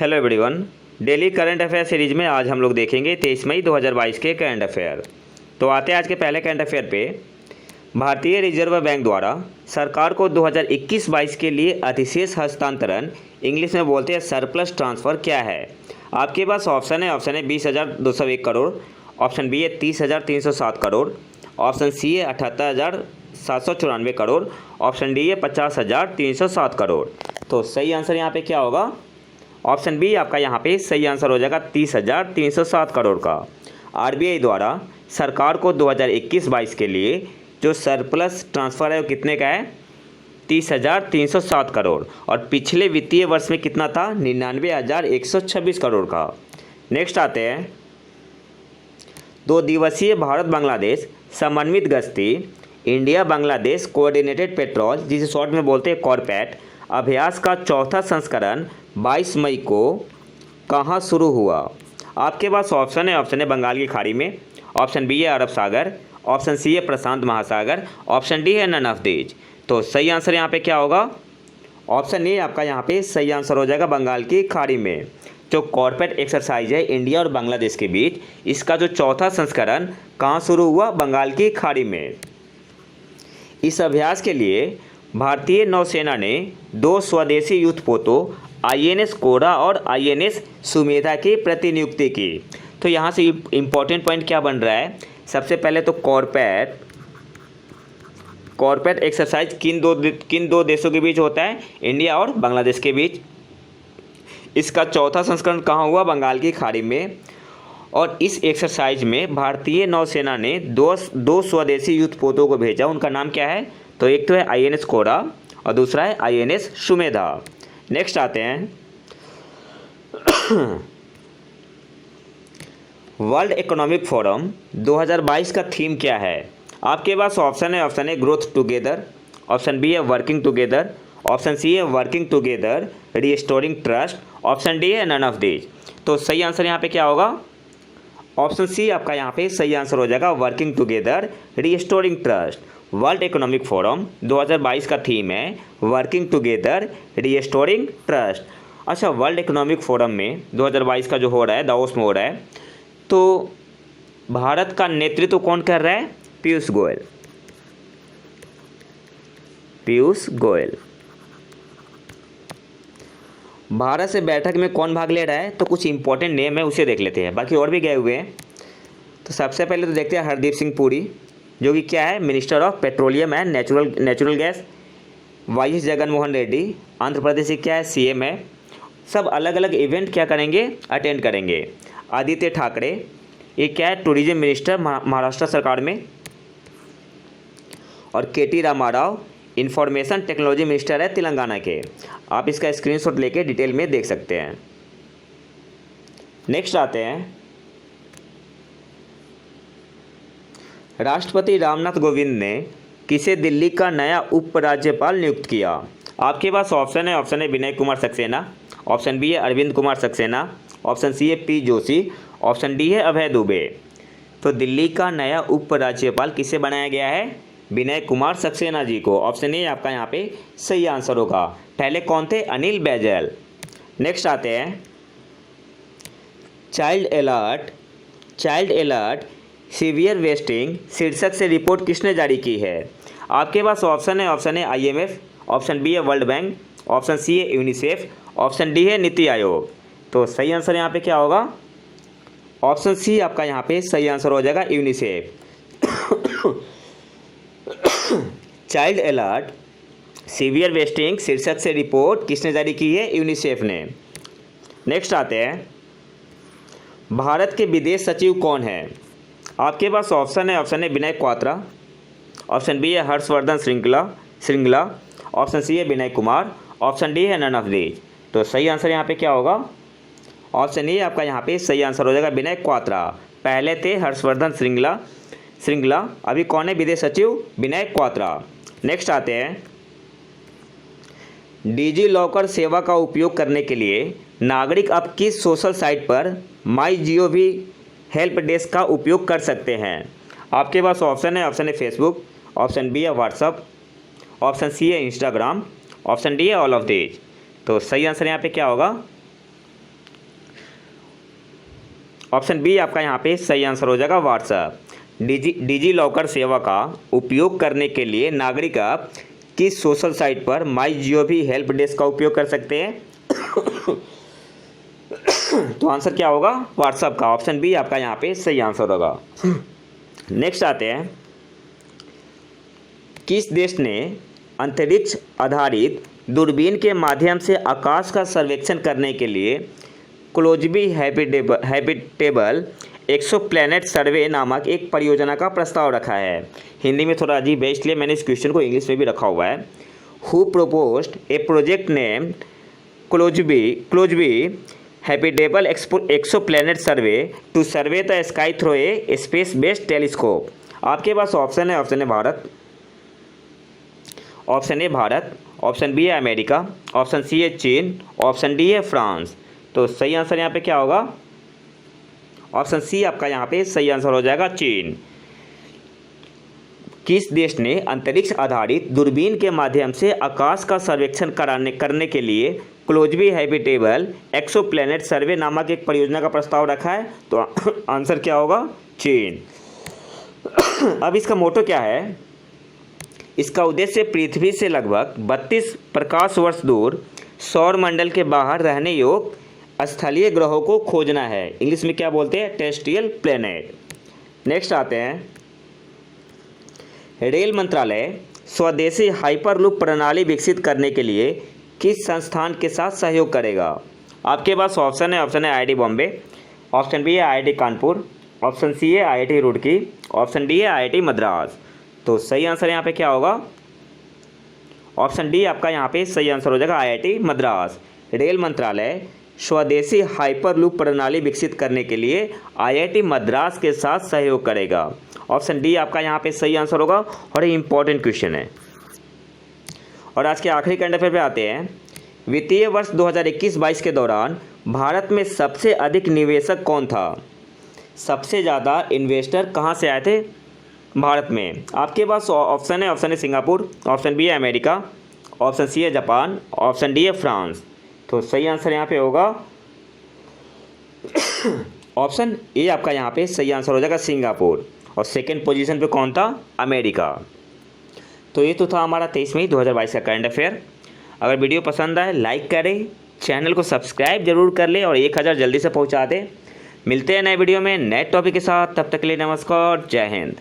Hello everyone. Daily current affair series में आज हम लोग देखेंगे 23 मई 2022 के करंट अफेयर। तो आते हैं आज के पहले करंट अफेयर पे। भारतीय रिजर्व बैंक द्वारा सरकार को 2021-22 के लिए अधिशेष हस्तांतरण, इंग्लिश में बोलते हैं सरप्लस ट्रांसफ़र, क्या है। आपके पास ऑप्शन है 20,201 करोड़, ऑप्शन बी है 30,307 करोड़, ऑप्शन सी है 78,794 करोड़, ऑप्शन डी है 50,307 करोड़। तो सही आंसर यहाँ पे क्या होगा? ऑप्शन बी आपका यहाँ पे सही आंसर हो जाएगा 30,307 करोड़ का। आरबीआई द्वारा सरकार को 2021-22 के लिए जो सरप्लस ट्रांसफ़र है वो कितने का है? 30,307 करोड़। और पिछले वित्तीय वर्ष में कितना था? 99,126 करोड़ का। नेक्स्ट आते हैं 2 दिवसीय भारत बांग्लादेश समन्वित गश्ती इंडिया बांग्लादेश कोऑर्डिनेटेड पेट्रोल, जिसे शॉर्ट में बोलते हैं कॉरपैट, अभ्यास का चौथा संस्करण 22 मई को कहाँ शुरू हुआ? आपके पास ऑप्शन है बंगाल की खाड़ी में, ऑप्शन बी है अरब सागर, ऑप्शन सी है प्रशांत महासागर, ऑप्शन डी है नन ऑफ दीज। तो सही आंसर यहाँ पे क्या होगा? ऑप्शन ए आपका यहाँ पे सही आंसर हो जाएगा बंगाल की खाड़ी में। जो कॉर्पेट एक्सरसाइज है इंडिया और बांग्लादेश के बीच, इसका जो चौथा संस्करण कहाँ शुरू हुआ? बंगाल की खाड़ी में। इस अभ्यास के लिए भारतीय नौसेना ने 2 स्वदेशी युद्धपोतों आईएनएस कोरा और आईएनएस सुमेधा की प्रतिनियुक्ति की। तो यहाँ से इम्पोर्टेंट पॉइंट क्या बन रहा है? सबसे पहले तो कॉर्पेट एक्सरसाइज किन दो देशों के बीच होता है? इंडिया और बांग्लादेश के बीच। इसका चौथा संस्करण कहाँ हुआ? बंगाल की खाड़ी में। और इस एक्सरसाइज में भारतीय नौसेना ने दो स्वदेशी युद्धपोतों को भेजा। उनका नाम क्या है? तो एक तो है आईएनएस कोरा और दूसरा है आईएनएस सुमेधा। नेक्स्ट आते हैं वर्ल्ड इकोनॉमिक फोरम 2022 का थीम क्या है? आपके पास ऑप्शन है ग्रोथ टुगेदर, ऑप्शन बी है वर्किंग टुगेदर, ऑप्शन सी है working together restoring trust, option D है नन ऑफ दीज। तो सही आंसर यहाँ पे क्या होगा? ऑप्शन सी आपका यहाँ पे सही आंसर हो जाएगा working together restoring trust. World economic forum 2022 का थीम है वर्किंग टुगेदर रीस्टोरिंग ट्रस्ट। अच्छा, वर्ल्ड इकोनॉमिक फोरम में 2022 का जो हो रहा है, दावोस में हो रहा है, तो भारत का नेतृत्व कौन कर रहा है? पीयूष गोयल। भारत से बैठक में कौन भाग ले रहा है? तो कुछ इंपॉर्टेंट नेम है, उसे देख लेते हैं, बाकी और भी गए हुए हैं। तो सबसे पहले तो देखते हैं हरदीप सिंह पुरी, जो कि क्या है? Minister of petroleum and natural gas. Y Jagan Mohan Reddy Andhra Pradesh से क्या है? सीएम है। सब अलग अलग इवेंट क्या करेंगे? अटेंड करेंगे। आदित्य ठाकरे, ये क्या है? टूरिज्म मिनिस्टर महाराष्ट्र सरकार में। और केटी रामाराव इंफॉर्मेशन टेक्नोलॉजी मिनिस्टर है तेलंगाना के। आप इसका स्क्रीनशॉट लेके डिटेल में देख सकते हैं। नेक्स्ट आते हैं राष्ट्रपति रामनाथ कोविंद ने किसे दिल्ली का नया उपराज्यपाल नियुक्त किया? आपके पास ऑप्शन है विनय कुमार सक्सेना, ऑप्शन बी है अरविंद कुमार सक्सेना, ऑप्शन सी है पी जोशी, ऑप्शन डी है अभय दुबे। तो दिल्ली का नया उपराज्यपाल किसे बनाया गया है? विनय कुमार सक्सेना जी को। ऑप्शन ए आपका यहाँ पे सही आंसर होगा। पहले कौन थे? अनिल बैजल। नेक्स्ट आते हैं चाइल्ड अलर्ट सीवियर वेस्टिंग शीर्षक से रिपोर्ट किसने जारी की है? आपके पास ऑप्शन है आईएमएफ, ऑप्शन बी है वर्ल्ड बैंक, ऑप्शन सी है यूनिसेफ, ऑप्शन डी है नीति आयोग। तो सही आंसर यहाँ पे क्या होगा? ऑप्शन सी आपका यहाँ पे सही आंसर हो जाएगा UNICEF. Child alert severe wasting शीर्षक से रिपोर्ट किसने जारी की है? यूनिसेफ ने। नेक्स्ट आते हैं भारत के विदेश सचिव कौन है? आपके पास ऑप्शन है विनय क्वात्रा, ऑप्शन बी है हर्षवर्धन श्रृंगला, ऑप्शन सी है विनय कुमार, ऑप्शन डी है नन ऑफ दीज। तो सही आंसर यहाँ पे क्या होगा? ऑप्शन ए आपका यहाँ पे सही आंसर हो जाएगा विनय क्वात्रा। पहले थे हर्षवर्धन श्रृंगला, अभी कौन है विदेश सचिव? विनय क्वात्रा। नेक्स्ट आते हैं डिजी लॉकर सेवा का उपयोग करने के लिए नागरिक अब किस सोशल साइट पर MyGov हेल्प डेस्क का उपयोग कर सकते हैं? आपके पास ऑप्शन है फेसबुक, ऑप्शन बी है व्हाट्सअप, ऑप्शन सी है इंस्टाग्राम, ऑप्शन डी है ऑल ऑफ दीज। तो सही आंसर यहाँ पे क्या होगा? ऑप्शन बी आपका यहाँ पे सही आंसर हो जाएगा व्हाट्सएप। डिजी लॉकर सेवा का उपयोग करने के लिए नागरिक किस सोशल साइट पर माई जीओवी हेल्प डेस्क का उपयोग कर सकते हैं? तो आंसर क्या होगा? व्हाट्सएप का। ऑप्शन बी आपका यहाँ पे सही आंसर होगा। नेक्स्ट आते हैं, किस देश ने अंतरिक्ष आधारित दूरबीन के माध्यम से आकाश का सर्वेक्षण करने के लिए क्लोजबी हैबिटेबल एक्सोप्लैनेट सर्वे नामक एक परियोजना का प्रस्ताव रखा है? हिंदी में थोड़ा अजीब है, इसलिए मैंने इस क्वेश्चन को इंग्लिश में भी रखा हुआ है। Who proposed a project name closeby habitable exoplanet survey to survey the sky through a space based telescope? आपके पास ऑप्शन है, option A Bharat, option B है अमेरिका, ऑप्शन सी है चीन, ऑप्शन डी है फ्रांस। तो सही आंसर यहाँ पे क्या होगा? ऑप्शन सी आपका यहाँ पे सही आंसर हो जाएगा, चीन। किस देश ने अंतरिक्ष आधारित दूरबीन के माध्यम से आकाश का सर्वेक्षण करने के लिए क्लोजबी हैबिटेबल एक्सोप्लैनेट सर्वे नामक एक परियोजना का प्रस्ताव रखा है? तो आंसर क्या होगा? चीन। अब इसका मोटो क्या है? इसका उद्देश्य पृथ्वी से लगभग 32 प्रकाश वर्ष दूर सौर मंडल के बाहर रहने योग्य स्थलीय ग्रहों को खोजना है। इंग्लिश में क्या बोलते हैं? Terrestrial planet. नेक्स्ट आते हैं, रेल मंत्रालय स्वदेशी हाइपरलूप प्रणाली विकसित करने के लिए किस संस्थान के साथ सहयोग करेगा? आपके पास ऑप्शन है, option A IIT Bombay, option B है आईआईटी कानपुर, ऑप्शन सी है आईआईटी रुड़की, ऑप्शन डी है आईआईटी मद्रास। तो सही आंसर यहाँ पे क्या होगा? ऑप्शन डी आपका यहाँ पे सही आंसर हो जाएगा, आईआईटी मद्रास। रेल मंत्रालय स्वदेशी हाइपरलूप प्रणाली विकसित करने के लिए आईआईटी मद्रास के साथ सहयोग करेगा। ऑप्शन डी आपका यहाँ पे सही आंसर होगा और ये इंपॉर्टेंट क्वेश्चन है। और आज के आखिरी करंट अफेयर पे आते हैं, वित्तीय वर्ष 2021-22 के दौरान भारत में सबसे अधिक निवेशक कौन था? सबसे ज़्यादा इन्वेस्टर कहाँ से आए थे भारत में? आपके पास ऑप्शन है सिंगापुर, ऑप्शन बी है अमेरिका, ऑप्शन सी है जापान, ऑप्शन डी है फ्रांस। तो सही आंसर यहाँ पे होगा ऑप्शन ए आपका यहाँ पे सही आंसर हो जाएगा, सिंगापुर। और सेकंड पोजीशन पे कौन था? अमेरिका। तो ये तो था हमारा 23 मई 2022 का करंट अफेयर। अगर वीडियो पसंद आए लाइक करें, चैनल को सब्सक्राइब जरूर कर ले और 1000 जल्दी से पहुँचा दें। मिलते हैं नए वीडियो में नए टॉपिक के साथ, तब तक के लिए नमस्कार, जय हिंद।